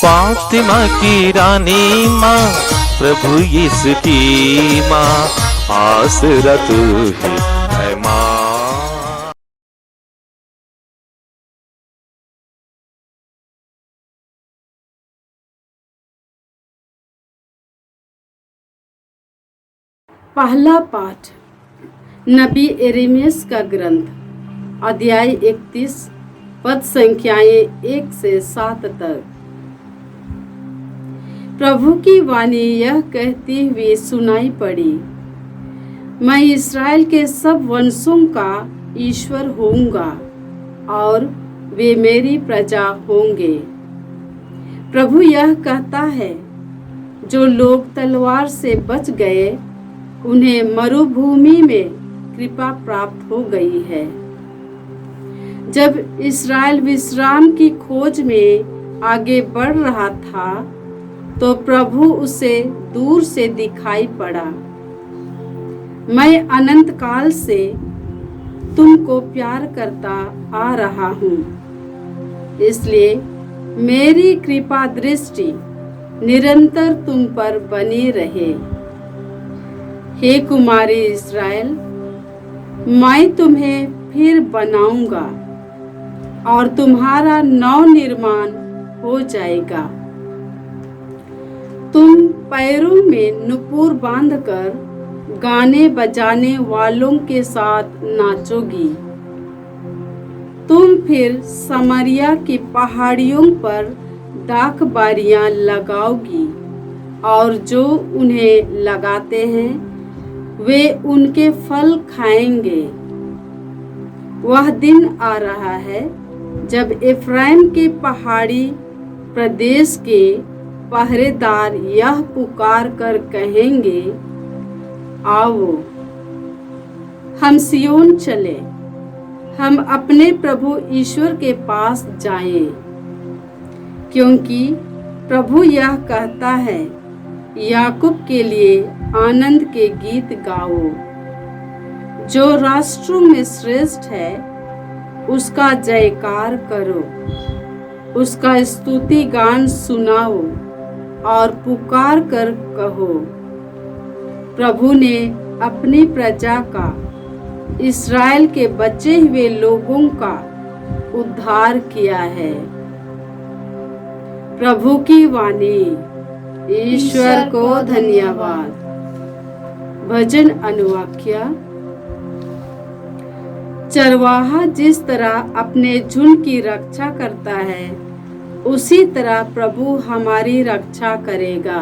फातिमा की रानी माँ, प्रभु यीशु की माँ, आसरा तू ही है माँ। पहला पाठ नबी यिर्मयाह का ग्रंथ, अध्याय 31, पद संख्याएं 1 से 7 तक। प्रभु की वाणी यह कहती हुई सुनाई पड़ी, मैं इस्राएल के सब वंशों का ईश्वर होऊंगा और वे मेरी प्रजा होंगे। प्रभु यह कहता है, जो लोग तलवार से बच गए उन्हें मरुभूमि में कृपा प्राप्त हो गई है। जब इस्राएल विश्राम की खोज में आगे बढ़ रहा था तो प्रभु उसे दूर से दिखाई पड़ा। मैं अनंत काल से तुमको प्यार करता आ रहा हूँ, इसलिए मेरी कृपा दृष्टि निरंतर तुम पर बनी रहे। हे कुमारी इस्राएल, मैं तुम्हें फिर बनाऊंगा और तुम्हारा नव निर्माण हो जाएगा। तुम पैरों में नुपुर बांधकर गाने बजाने वालों के साथ नाचोगी। तुम फिर समरिया की पहाड़ियों पर डाक बारियां लगाओगी और जो उन्हें लगाते हैं वे उनके फल खाएंगे। वह दिन आ रहा है जब एफ्राइम के पहाड़ी प्रदेश के पहरेदार यह पुकार कर कहेंगे, आओ हम सियोन चले, हम अपने प्रभु ईश्वर के पास जाएं। क्योंकि प्रभु यह कहता है, याकूब के लिए आनंद के गीत गाओ। जो राष्ट्रों में श्रेष्ठ है उसका जयकार करो, उसका स्तुति गान सुनाओ और पुकार कर कहो, प्रभु ने अपनी प्रजा का, इस्राएल के बचे हुए लोगों का उद्धार किया है। प्रभु की वाणी। ईश्वर को धन्यवाद। भजन अनुवाक्य। चरवाहा जिस तरह अपने झुंड की रक्षा करता है, उसी तरह प्रभु हमारी रक्षा करेगा।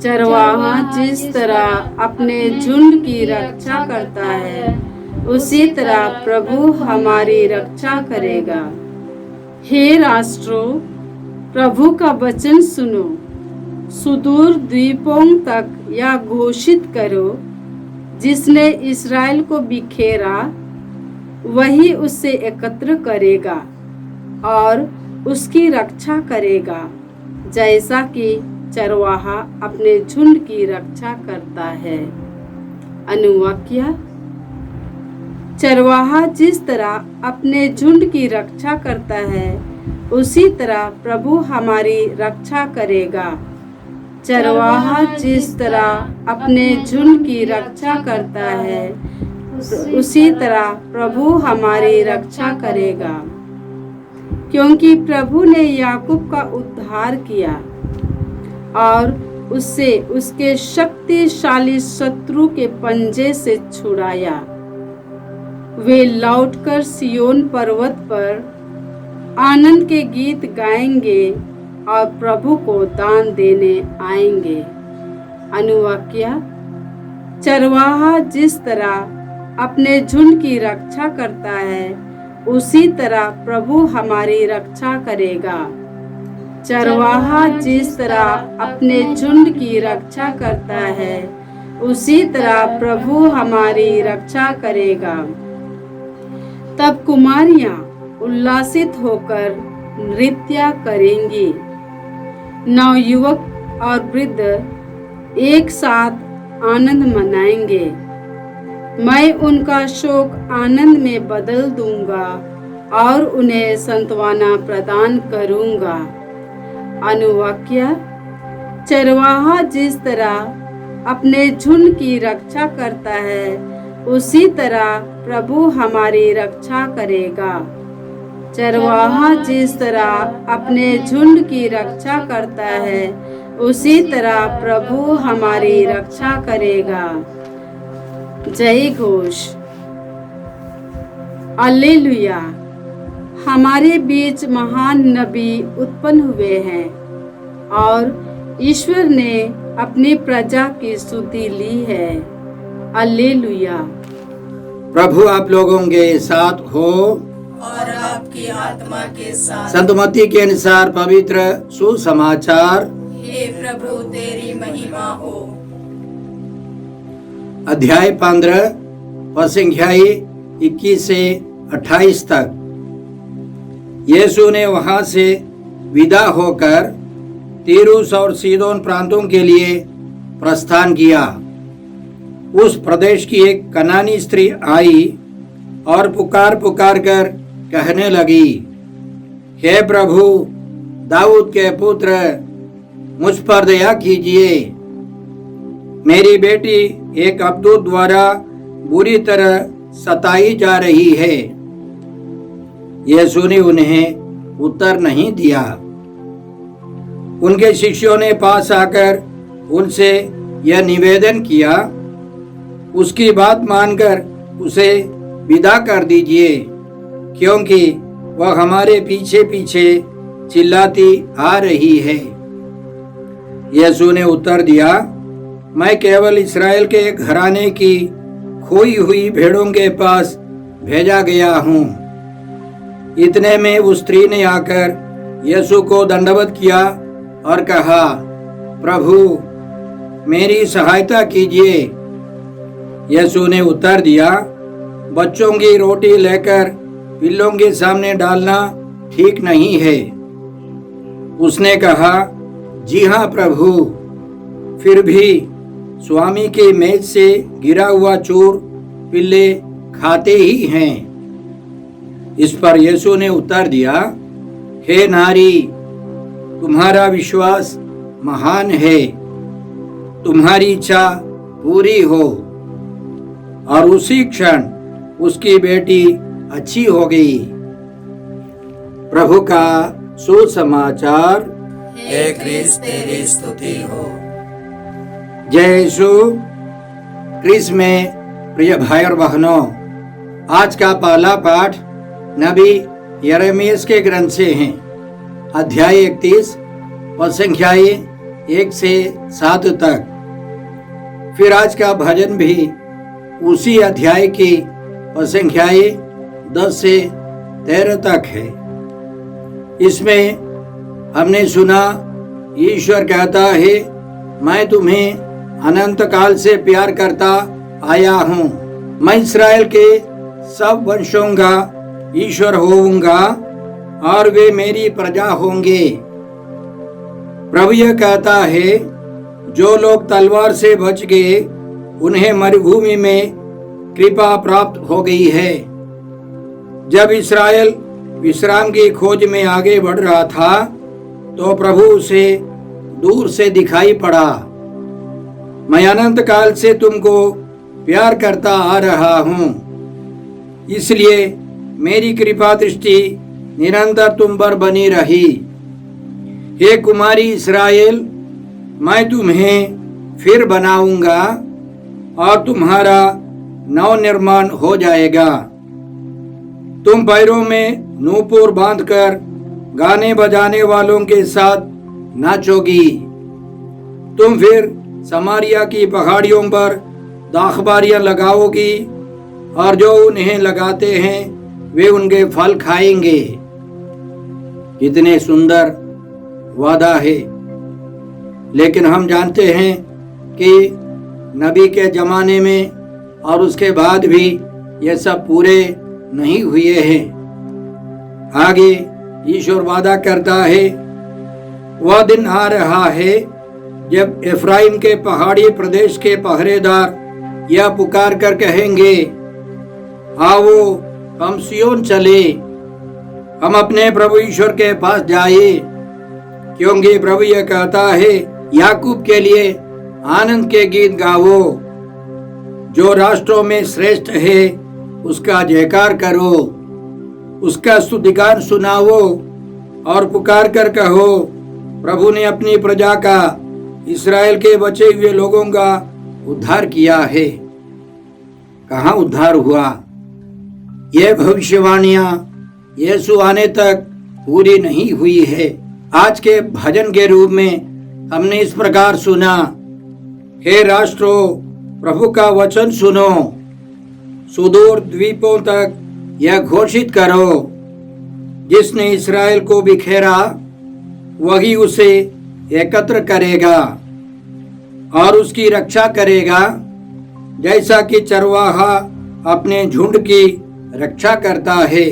चरवाहा जिस तरह अपने झुंड की रक्षा करता है, उसी तरह प्रभु हमारी रक्षा करेगा। हे राष्ट्रों, प्रभु का वचन सुनो। सुदूर द्वीपों तक यह घोषित करो, जिसने इस्राएल को बिखेरा वही उससे एकत्र करेगा और उसकी रक्षा करेगा, जैसा कि चरवाहा अपने झुंड की रक्षा करता है। अनुवाक्य। चरवाहा जिस तरह अपने झुंड की रक्षा करता है, उसी तरह प्रभु हमारी रक्षा करेगा। चरवाहा जिस तरह अपने झुंड की रक्षा करता है, उसी तरह प्रभु हमारी रक्षा करेगा। क्योंकि प्रभु ने याकूब का उद्धार किया और उससे उसके शक्तिशाली शत्रु के पंजे से छुड़ाया। वे लौटकर सियोन पर्वत पर आनंद के गीत गाएंगे और प्रभु को दान देने आएंगे। अनुवाक्य। चरवाहा जिस तरह अपने झुंड की रक्षा करता है, उसी तरह प्रभु हमारी रक्षा करेगा। चरवाहा जिस तरह अपने झुंड की रक्षा करता है, उसी तरह प्रभु हमारी रक्षा करेगा। तब कुमारियां उल्लासित होकर नृत्य करेंगी। नवयुवक और वृद्ध एक साथ आनंद मनाएंगे। मैं उनका शोक आनंद में बदल दूंगा और उन्हें सांत्वना प्रदान करूंगा। अनुवाक्य। चरवाहा जिस तरह अपने झुंड की रक्षा करता है, उसी तरह प्रभु हमारी रक्षा करेगा। चरवाहा जिस तरह अपने झुंड की रक्षा करता है, उसी तरह प्रभु हमारी रक्षा करेगा। जय घोष। हालेलुया। हमारे बीच महान नबी उत्पन्न हुए हैं और ईश्वर ने अपनी प्रजा की स्तुति ली है। हालेलुया। प्रभु आप लोगों के साथ हो और आपकी आत्मा के साथ। संत मत्ती के अनुसार पवित्र सुसमाचार। हे प्रभु तेरी महिमा हो। अध्याय 15 पद संख्या 21 से 28 तक। यीशु ने वहां से विदा होकर तीरुस और सीदोन प्रांतों के लिए प्रस्थान किया। उस प्रदेश की एक कनानी स्त्री आई और पुकार पुकार कर कहने लगी, हे प्रभु दाऊद के पुत्र, मुझ पर दया कीजिए। मेरी बेटी एक अबदूत द्वारा बुरी तरह सताई जा रही है। यीशु ने उन्हें उत्तर नहीं दिया। उनके शिष्यों ने पास आकर उनसे यह निवेदन किया, उसकी बात मानकर उसे विदा कर दीजिए, क्योंकि वह हमारे पीछे पीछे चिल्लाती आ रही है। यीशु ने उत्तर दिया, मैं केवल इस्राएल के घराने की खोई हुई भेड़ों के पास भेजा गया हूँ। इतने में उस स्त्री ने आकर यीशु को दंडवत किया और कहा, प्रभु मेरी सहायता कीजिए। यीशु ने उत्तर दिया, बच्चों की रोटी लेकर पिल्लों के सामने डालना ठीक नहीं है। उसने कहा, जी हाँ प्रभु, फिर भी स्वामी की मेज से गिरा हुआ चूर पिल्ले खाते ही हैं। इस पर यीशु ने उत्तर दिया, हे नारी, तुम्हारा विश्वास महान है, तुम्हारी इच्छा पूरी हो। और उसी क्षण उसकी बेटी अच्छी हो गई। प्रभु का सुसमाचार। हे क्रिस्त तेरी स्तुति हो। जय यीशु क्रिस्त में प्रिय भाई और बहनों, आज का पहला पाठ नबी यिर्मयाह के ग्रंथ से है। अध्याय 31 पद संख्या 1 से 7 तक। फिर आज का भजन भी उसी अध्याय की पद संख्या 10 से 13 तक है। इसमें हमने सुना, ईश्वर कहता है, मैं तुम्हें अनंत काल से प्यार करता आया हूँ। मैं इस्राएल के सब वंशों का ईश्वर होऊंगा और वे मेरी प्रजा होंगे। प्रभु यह कहता है, जो लोग तलवार से बच गए उन्हें मरुभूमि में कृपा प्राप्त हो गई है। जब इस्राएल विश्राम की खोज में आगे बढ़ रहा था, तो प्रभु उसे दूर से दिखाई पड़ा। मैं अनंत काल से तुमको प्यार करता आ रहा हूँ, इसलिए मेरी कृपा दृष्टि निरंतर तुम पर बनी रही। हे कुमारी इस्राएल, मैं तुम्हें फिर बनाऊंगा और तुम्हारा नवनिर्माण हो जाएगा। तुम पैरों में नूपुर बांधकर गाने बजाने वालों के साथ नाचोगी। तुम फिर समारिया की पहाड़ियों पर दाखबारियां लगाओगी और जो उन्हें लगाते हैं वे उनके फल खाएंगे। कितने सुंदर वादा है। लेकिन हम जानते हैं कि नबी के जमाने में और उसके बाद भी ये सब पूरे नहीं हुए हैं। आगे ईश्वर वादा करता है, वह दिन आ रहा है जब एफ्राइम के पहाड़ी प्रदेश के पहरेदार यह पुकार कर कहेंगे, आओ हम सियोन चले, हम अपने प्रभु ईश्वर के पास जाए, क्योंकि प्रभु यह कहता है, याकूब के लिए आनंद के गीत गाओ, जो राष्ट्रों में श्रेष्ठ है उसका जयकार करो, उसका स्तुतिगान सुनाओ और पुकार कर कहो, प्रभु ने अपनी प्रजा का, इस्राएल के बचे हुए लोगों का उद्धार किया है। कहाँ उद्धार हुआ? ये भविष्यवाणियां यीशु आने तक पूरी नहीं हुई है। आज के भजन के रूप में हमने इस प्रकार सुना, हे राष्ट्रों, प्रभु का वचन सुनो, सुदूर द्वीपों तक यह घोषित करो, जिसने इस्राएल को बिखेरा वही उसे एकत्र करेगा और उसकी रक्षा करेगा, जैसा कि चरवाहा अपने झुंड की रक्षा करता है।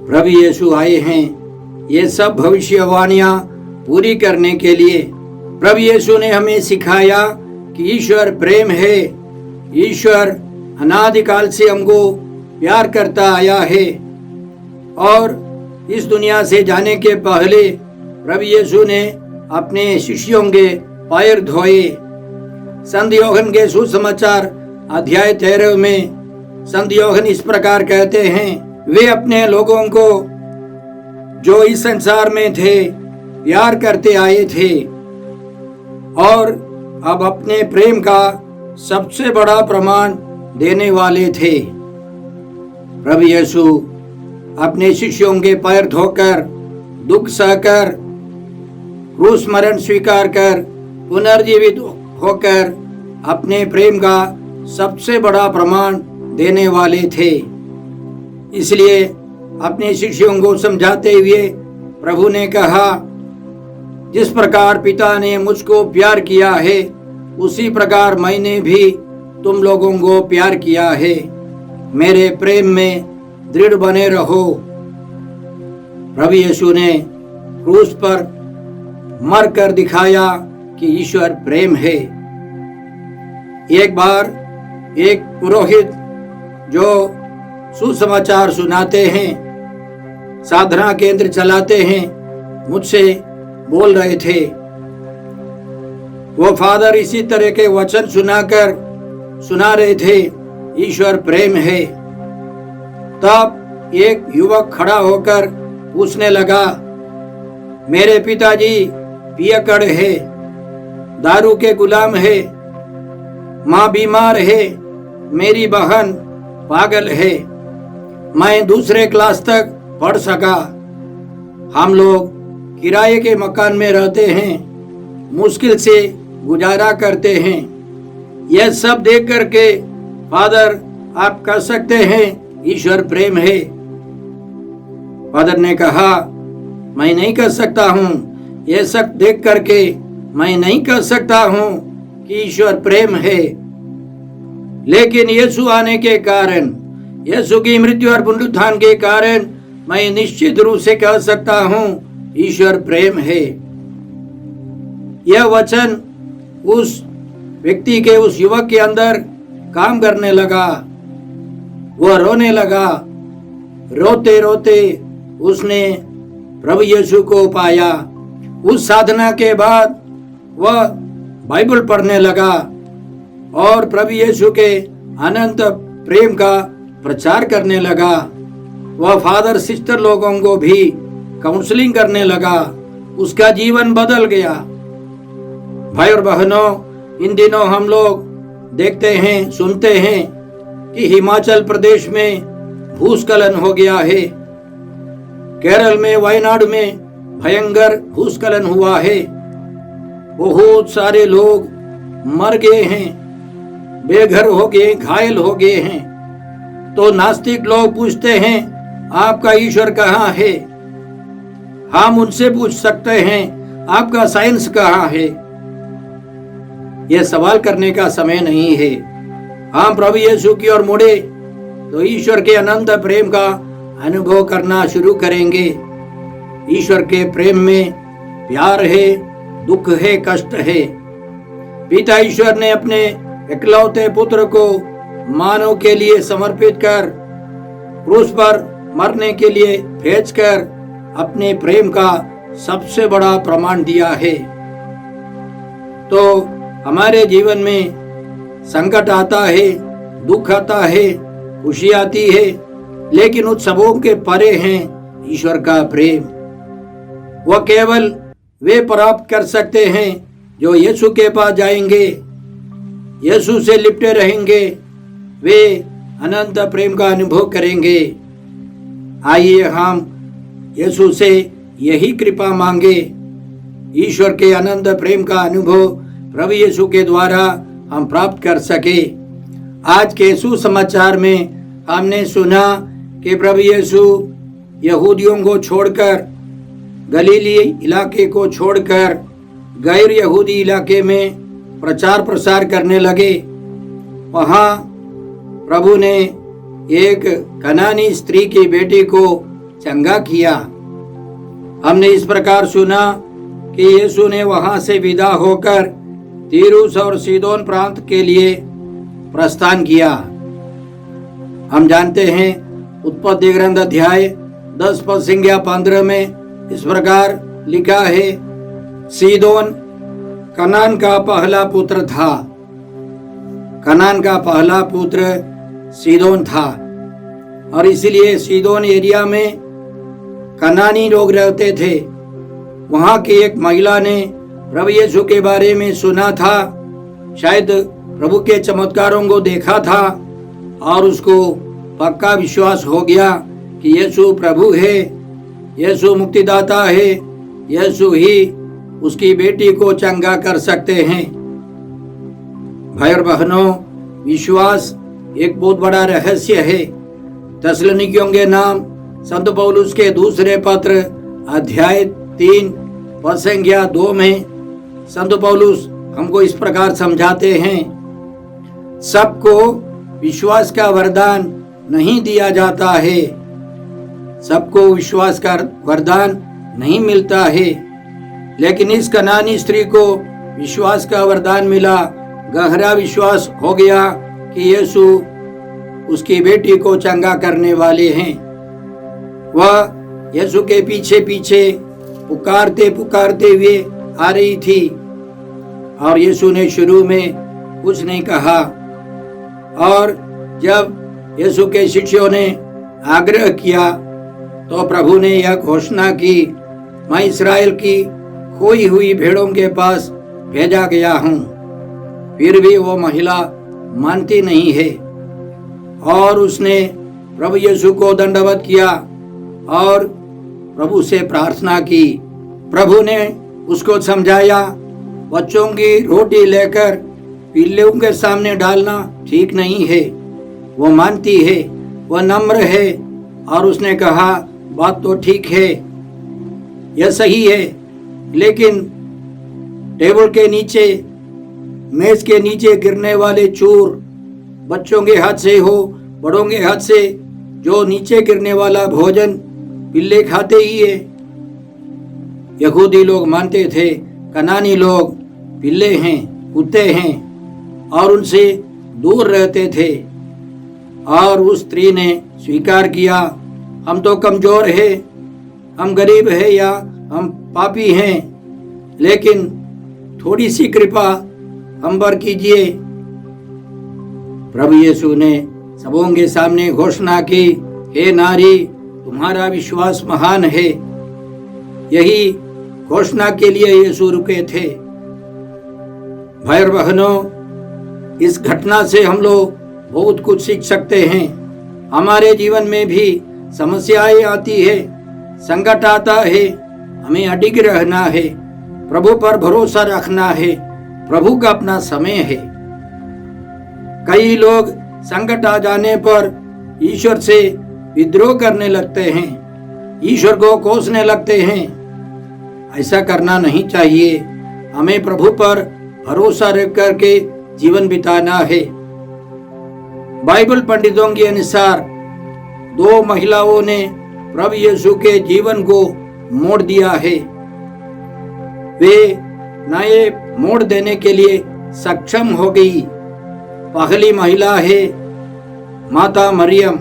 प्रभु यीशु आए हैं ये सब भविष्यवाणियां पूरी करने के लिए। प्रभु यीशु ने हमें सिखाया कि ईश्वर प्रेम है। ईश्वर अनादिकाल से हमको प्यार करता आया है और इस दुनिया से जाने के पहले प्रभु यीशु ने अपने शिष्यों के पैर धोए। संत यूहन्ना के सुसमाचार अध्याय 13 में संत यूहन्ना इस प्रकार कहते हैं, वे अपने लोगों को जो इस संसार में थे प्यार करते आए थे और अब अपने प्रेम का सबसे बड़ा प्रमाण देने वाले थे। प्रभु यीशु अपने शिष्यों के पैर धोकर, दुख सहकर, क्रूस मरण स्वीकार कर, पुनर्जीवित होकर अपने प्रेम का सबसे बड़ा प्रमाण देने वाले थे। इसलिए अपने शिष्यों को समझाते हुए प्रभु ने कहा, जिस प्रकार पिता ने मुझको प्यार किया है उसी प्रकार मैंने भी तुम लोगों को प्यार किया है, मेरे प्रेम में दृढ़ बने रहो। प्रभु यीशु ने क्रूस पर मर कर दिखाया कि ईश्वर प्रेम है। एक बार एक पुरोहित जो सुसमाचार सुनाते हैं, साधना केंद्र चलाते हैं, मुझसे बोल रहे थे। वो फादर इसी तरह के वचन सुना रहे थे, ईश्वर प्रेम है। तब एक युवक खड़ा होकर पूछने लगा, मेरे पिताजी पियक्कड़ है, दारू के गुलाम है, माँ बीमार है, मेरी बहन पागल है, मैं दूसरे क्लास तक पढ़ सका, हम लोग किराए के मकान में रहते हैं, मुश्किल से गुजारा करते हैं। यह सब देख करके फादर आप कह सकते हैं ईश्वर प्रेम है। फादर ने कहा, मैं नहीं कह सकता हूँ, यह सब देख करके मैं नहीं कह सकता हूँ कि ईश्वर प्रेम है, लेकिन यीशु आने के कारण, यीशु की मृत्यु और पुनरुत्थान के कारण मैं निश्चित रूप से कह सकता हूँ ईश्वर प्रेम है। यह वचन उस व्यक्ति के, उस युवक के अंदर काम करने लगा। वह रोने लगा। रोते रोते उसने प्रभु यीशु को पाया। उस साधना के बाद वह बाइबल पढ़ने लगा और प्रभु यीशु के अनंत प्रेम का प्रचार करने लगा। वह फादर सिस्टर लोगों को भी काउंसलिंग करने लगा। उसका जीवन बदल गया। भाई और बहनों, इन दिनों हम लोग देखते हैं, सुनते हैं कि हिमाचल प्रदेश में भूस्खलन हो गया है, केरल में, वायनाड में भयंकर भूस्खलन हुआ है, बहुत सारे लोग मर गए हैं, बेघर हो गए, घायल हो गए हैं। तो नास्तिक लोग पूछते हैं, आपका ईश्वर कहाँ है? हम उनसे पूछ सकते हैं, आपका साइंस कहाँ है? यह सवाल करने का समय नहीं है। हम प्रभु यीशु की ओर मुड़े तो ईश्वर के अनंत प्रेम का अनुभव करना शुरू करेंगे। ईश्वर के प्रेम में प्यार है, दुख है, कष्ट है। पिता ईश्वर ने अपने इकलौते पुत्र को मानव के लिए समर्पित कर, क्रूस पर मरने के लिए भेजकर अपने प्रेम का सबसे बड़ा प्रमाण दिया है। तो हमारे जीवन में संकट आता है, दुख आता है, खुशी आती है, लेकिन उन सबों के परे हैं ईश्वर का प्रेम। वह केवल वे प्राप्त कर सकते हैं जो यीशु के पास जाएंगे, यीशु से लिपटे रहेंगे, वे अनंत प्रेम का अनुभव करेंगे। आइए हम यीशु से यही कृपा मांगे, ईश्वर के अनंत प्रेम का अनुभव प्रभु यीशु के द्वारा हम प्राप्त कर सके। आज के सुसमाचार में हमने सुना कि प्रभु यीशु यहूदियों को छोड़कर, गलीली इलाके को छोड़कर गैर यहूदी इलाके में प्रचार प्रसार करने लगे। वहाँ प्रभु ने एक कनानी स्त्री की बेटी को चंगा किया। हमने इस प्रकार सुना कि यीशु ने वहां से विदा होकर तीरुस और सीदोन प्रांत के लिए प्रस्थान किया। हम जानते हैं उत्पत्ति ग्रंथ अध्याय 10 पद संख्या 15 में इस प्रकार लिखा है, सीदोन कनान का पहला पुत्र था। कनान का पहला पुत्र सीदोन था और इसलिए सीदोन एरिया में कनानी लोग रहते थे। वहां की एक महिला ने प्रभु यीशु के बारे में सुना था, शायद प्रभु के चमत्कारों को देखा था और उसको पक्का विश्वास हो गया कि यीशु प्रभु है, यीशु मुक्तिदाता है, यीशु ही उसकी बेटी को चंगा कर सकते हैं। भाई और बहनों, विश्वास एक बहुत बड़ा रहस्य है। थिस्सलुनीकियों के नाम संत पौलुस के दूसरे पत्र अध्याय 3 पद संख्या 2 में संत पौलुस हमको इस प्रकार समझाते हैं, सबको विश्वास का वरदान नहीं दिया जाता है, सबको विश्वास का वरदान नहीं मिलता है, लेकिन इस कनानी स्त्री को विश्वास का वरदान मिला। गहरा विश्वास हो गया कि यीशु उसकी बेटी को चंगा करने वाले हैं। वह यीशु के पीछे पीछे पुकारते पुकारते हुए आ रही थी और यीशु ने शुरू में कुछ नहीं कहा, और जब यीशु के शिष्यों ने आग्रह किया तो प्रभु ने यह घोषणा की, मैं इस्राएल की खोई हुई भेड़ों के पास भेजा गया हूँ। फिर भी वो महिला मानती नहीं है और उसने प्रभु यीशु को दंडवत किया और प्रभु से प्रार्थना की। प्रभु ने उसको समझाया, बच्चों की रोटी लेकर पिल्लों के सामने डालना ठीक नहीं है। वो मानती है, वह नम्र है और उसने कहा, बात तो ठीक है, यह सही है, लेकिन टेबल के नीचे, मेज के नीचे गिरने वाले चूर बच्चों के हाथ से हो, बड़ों के हाथ से जो नीचे गिरने वाला भोजन पिल्ले खाते ही है। यहूदी लोग मानते थे कनानी लोग पिल्ले हैं, कुत्ते हैं और उनसे दूर रहते थे। और उस स्त्री ने स्वीकार किया, हम तो कमजोर है, हम गरीब है या हम पापी हैं, लेकिन थोड़ी सी कृपा हम पर कीजिए। प्रभु यीशु ने सबों के सामने घोषणा की, हे नारी, तुम्हारा विश्वास महान है। यही घोषणा के लिए यीशु रुके थे। भाई और बहनों, इस घटना से हम लोग बहुत कुछ सीख सकते हैं। हमारे जीवन में भी समस्याएं आती है, संकट आता है, हमें अडिग रहना है, प्रभु पर भरोसा रखना है। प्रभु का अपना समय है। कई लोग संकट आ जाने पर ईश्वर से विद्रोह करने लगते हैं, ईश्वर को कोसने लगते हैं। ऐसा करना नहीं चाहिए। हमें प्रभु पर भरोसा रख करके जीवन बिताना है। बाइबल पंडितों के अनुसार 2 महिलाओं ने प्रभु यीशु के जीवन को मोड़ दिया है। वे नए मोड़ देने के लिए सक्षम हो गई। पहली महिला है माता मरियम।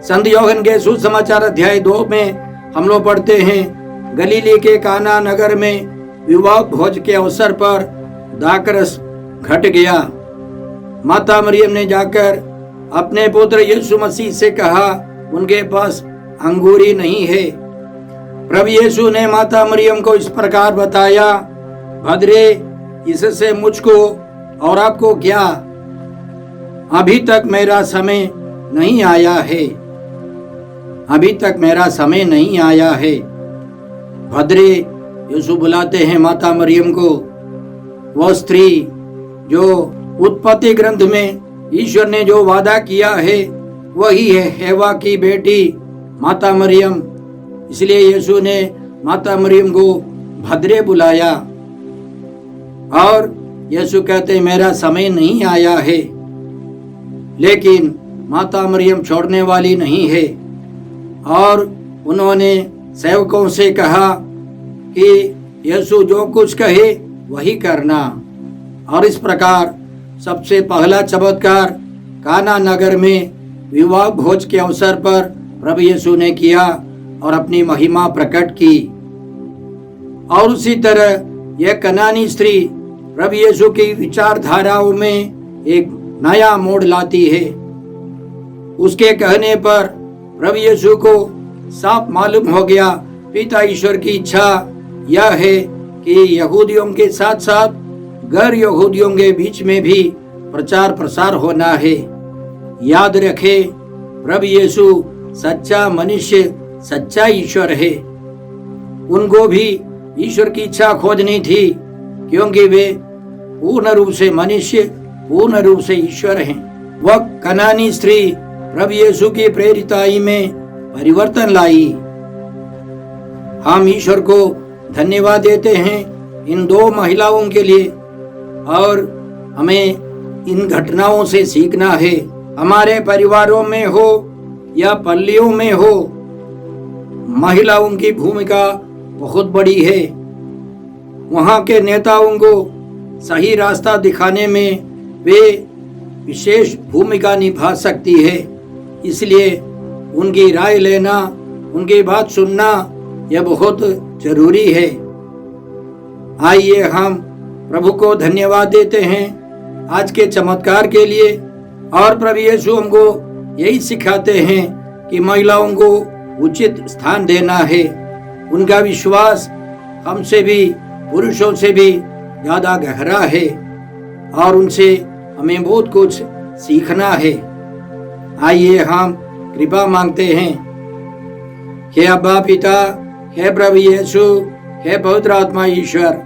संत यूहन्ना के सुसमाचार अध्याय 2 में हम लोग पढ़ते हैं, गलीली के काना नगर में विवाह भोज के अवसर पर दाखरस घट गया। माता मरियम ने जाकर अपने पुत्र यीशु मसीह से कहा, उनके पास अंगूरी नहीं है। प्रभु यीशु ने माता मरियम को इस प्रकार बताया, भद्रे, इससे मुझको और आपको क्या, अभी तक मेरा समय नहीं आया है, अभी तक मेरा समय नहीं आया है। भद्रे, यीशु बुलाते हैं माता मरियम को। वह स्त्री जो उत्पत्ति ग्रंथ में ईश्वर ने जो वादा किया है वही है हेवा की बेटी माता मरियम। इसलिए यीशु ने माता मरियम को भद्रे बुलाया और यीशु कहते मेरा समय नहीं आया है। लेकिन माता मरियम छोड़ने वाली नहीं है और उन्होंने सेवकों से कहा कि यीशु जो कुछ कहे वही करना। और इस प्रकार सबसे पहला चमत्कार काना नगर में विवाह भोज के अवसर पर प्रभु यीशु ने किया और अपनी महिमा प्रकट की। और उसी तरह यह कनानी स्त्री प्रभु यीशु की विचारधाराओं में एक नया मोड़ लाती है। उसके कहने पर प्रभु यीशु को साफ मालूम हो गया पिता ईश्वर की इच्छा यह है कि यहूदियों के साथ साथ गैर यहूदियों के बीच में भी प्रचार प्रसार होना है। याद रखे, प्रभु यीशु सच्चा मनुष्य, सच्चा ईश्वर है। उनको भी ईश्वर की इच्छा खोजनी थी क्योंकि वे पूर्ण रूप से मनुष्य, पूर्ण रूप से ईश्वर हैं। वह कनानी स्त्री प्रभु यीशु की प्रेरिताई में परिवर्तन लाई। हम ईश्वर को धन्यवाद देते हैं इन दो महिलाओं के लिए और हमें इन घटनाओं से सीखना है। हमारे परिवारों में हो या पल्लियों में हो, महिलाओं की भूमिका बहुत बड़ी है। वहाँ के नेताओं को सही रास्ता दिखाने में वे विशेष भूमिका निभा सकती है। इसलिए उनकी राय लेना, उनकी बात सुनना यह बहुत जरूरी है। आइए हम प्रभु को धन्यवाद देते हैं आज के चमत्कार के लिए। और प्रभु यीशु हमको यही सिखाते हैं कि महिलाओं को उचित स्थान देना है। उनका विश्वास हमसे भी, पुरुषों से भी ज्यादा गहरा है और उनसे हमें बहुत कुछ सीखना है। आइए हम कृपा मांगते हैं। हे अब्बा पिता, हे प्रभु यीशु, हे पवित्र आत्मा ईश्वर,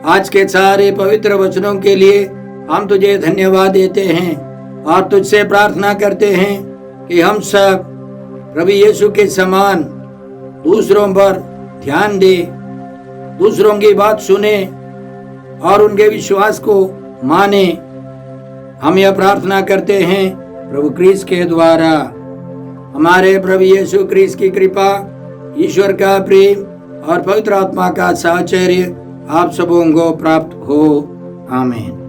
आज के सारे पवित्र वचनों के लिए हम तुझे धन्यवाद देते हैं और तुझसे प्रार्थना करते हैं कि हम सब प्रभु यीशु के समान दूसरों पर ध्यान दे, दूसरों की बात सुने और उनके विश्वास को माने। हम यह प्रार्थना करते हैं प्रभु क्रिस्त के द्वारा। हमारे प्रभु यीशु क्रिस्त की कृपा, ईश्वर का प्रेम और पवित्र आत्मा का साहचर्य आप सबों को प्राप्त हो। आमीन।